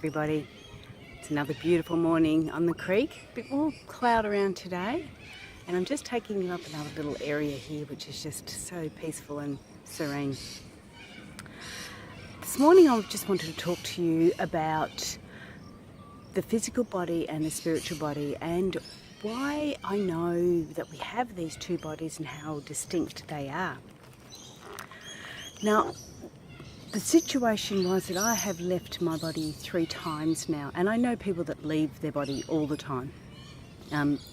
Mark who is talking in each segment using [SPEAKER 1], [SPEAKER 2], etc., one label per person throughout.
[SPEAKER 1] everybody. It's another beautiful morning on the creek. A bit more cloud around today, and I'm just taking you up another little area here which is just so peaceful and serene. This morning I just wanted to talk to you about the physical body and the spiritual body, and why I know that we have these two bodies and how distinct they are. Now, the situation was that I have left my body 3 times now, and I know people that leave their body all the time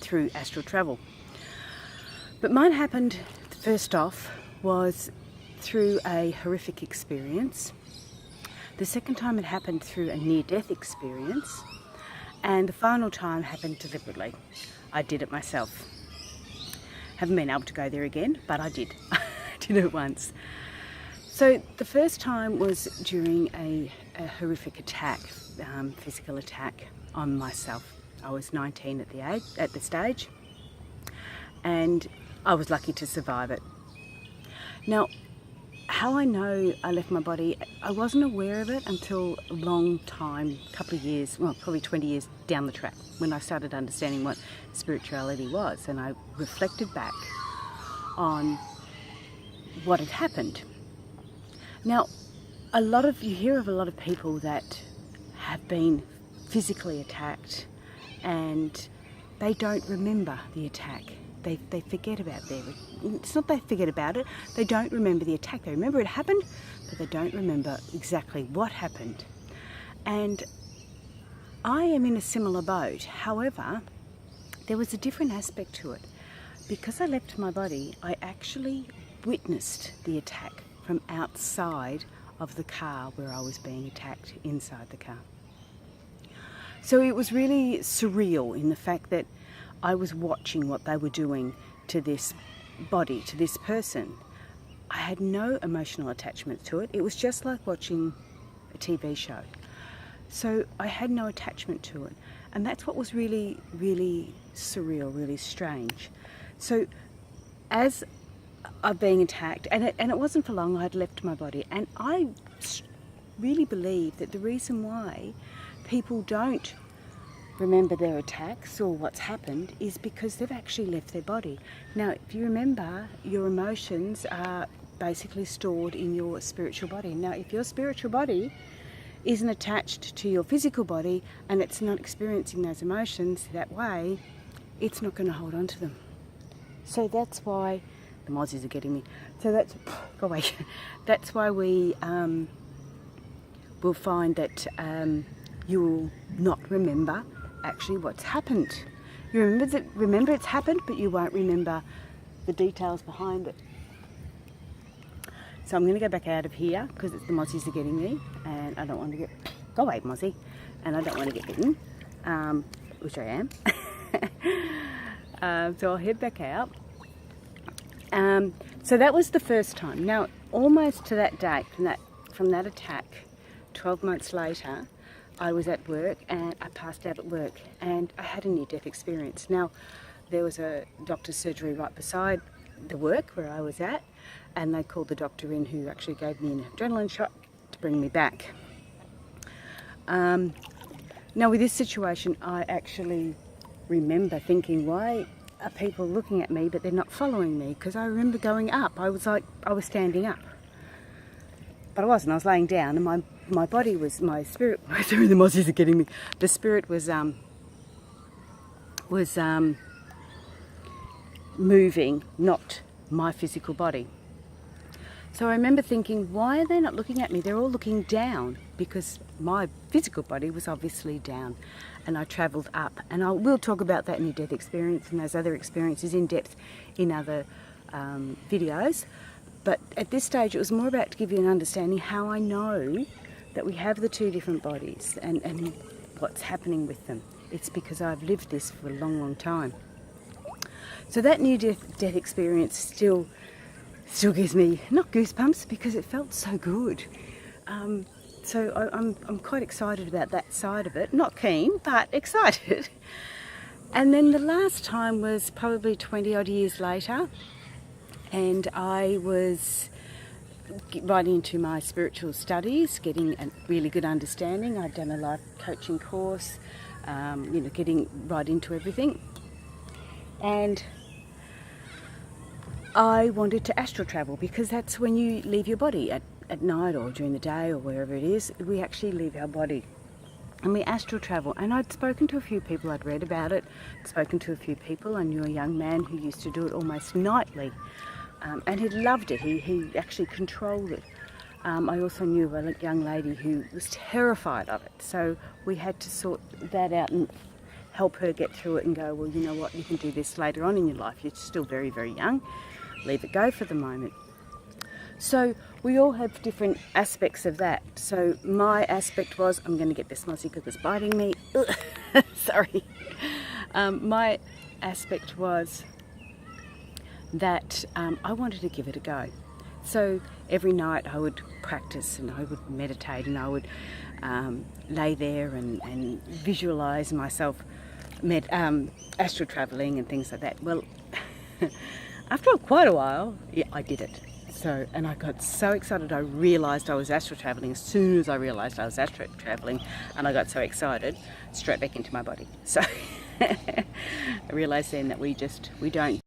[SPEAKER 1] through astral travel. But mine happened, first off, was through a horrific experience. The second time it happened through a near-death experience, and the final time happened deliberately. I did it myself. Haven't been able to go there again, but I did. I did it once. So the first time was during a horrific attack, physical attack on myself. I was 19 at the stage, and I was lucky to survive it. Now, how I know I left my body, I wasn't aware of it until a long time, a couple of years, well, probably 20 years down the track, when I started understanding what spirituality was, and I reflected back on what had happened. Now, you hear of a lot of people that have been physically attacked and they don't remember the attack. They forget about it's not they forget about it, they don't remember the attack. They remember it happened, but they don't remember exactly what happened. And I am in a similar boat. However, there was a different aspect to it. Because I left my body, I actually witnessed the attack from outside of the car where I was being attacked, inside the car. So it was really surreal in the fact that I was watching what they were doing to this body, to this person. I had no emotional attachment to it. It was just like watching a TV show. So I had no attachment to it. And that's what was really, really surreal, really strange. So as I'm being attacked, and it wasn't for long, I had left my body. And I really believe that the reason why people don't remember their attacks or what's happened is because they've actually left their body. Now, if you remember, your emotions are basically stored in your spiritual body. Now, if your spiritual body isn't attached to your physical body and it's not experiencing those emotions that way, it's not going to hold on to them. So that's why the mozzies are getting me. So that's, go away. That's why we will find that you will not remember actually what's happened. You remember it's happened, but you won't remember the details behind it. So I'm going to go back out of here because the mozzies are getting me, and I don't want to get, go away mozzie, and I don't want to get bitten, which I am. So I'll head back out. So that was the first time. Now, almost to that date, from that attack, 12 months later, I was at work and I passed out at work and I had a near-death experience. Now, there was a doctor's surgery right beside the work where I was at, and they called the doctor in, who actually gave me an adrenaline shot to bring me back. Now, with this situation, I actually remember thinking, why are people looking at me but they're not following me? Because I remember going up. I was standing up, but I wasn't. I was laying down, and my body was, my spirit, sorry, the mozzies are getting me. The spirit was moving, not my physical body. So I remember thinking, why are they not looking at me? They're all looking down, because my physical body was obviously down, and I travelled up. And I will talk about that near-death experience and those other experiences in depth in other videos. But at this stage, it was more about to give you an understanding how I know that we have the two different bodies and what's happening with them. It's because I've lived this for a long, long time. So that near-death experience still gives me, not goosebumps, because it felt so good. So I'm quite excited about that side of it. Not keen, but excited. And then the last time was probably 20 odd years later, and I was right into my spiritual studies, getting a really good understanding. I'd done a life coaching course, getting right into everything. And I wanted to astral travel, because that's when you leave your body at night or during the day or wherever it is. We actually leave our body and we astral travel. And I'd spoken to a few people, I'd read about it, spoken to a few people. I knew a young man who used to do it almost nightly, and he loved it. He actually controlled it. I also knew a young lady who was terrified of it, so we had to sort that out and help her get through it and go, well, you know what, you can do this later on in your life. You're still very, very young. Leave it go for the moment. So we all have different aspects of that. So my aspect was, I'm going to get this mozzie because it's biting me. Sorry. My aspect was that I wanted to give it a go. So every night I would practice and I would meditate and I would lay there and visualise myself astral travelling and things like that. Well, after quite a while, yeah, I did it. So, and I got so excited, I realised I was astral travelling. As soon as I realised I was astral travelling, and I got so excited, straight back into my body. So I realised then that we don't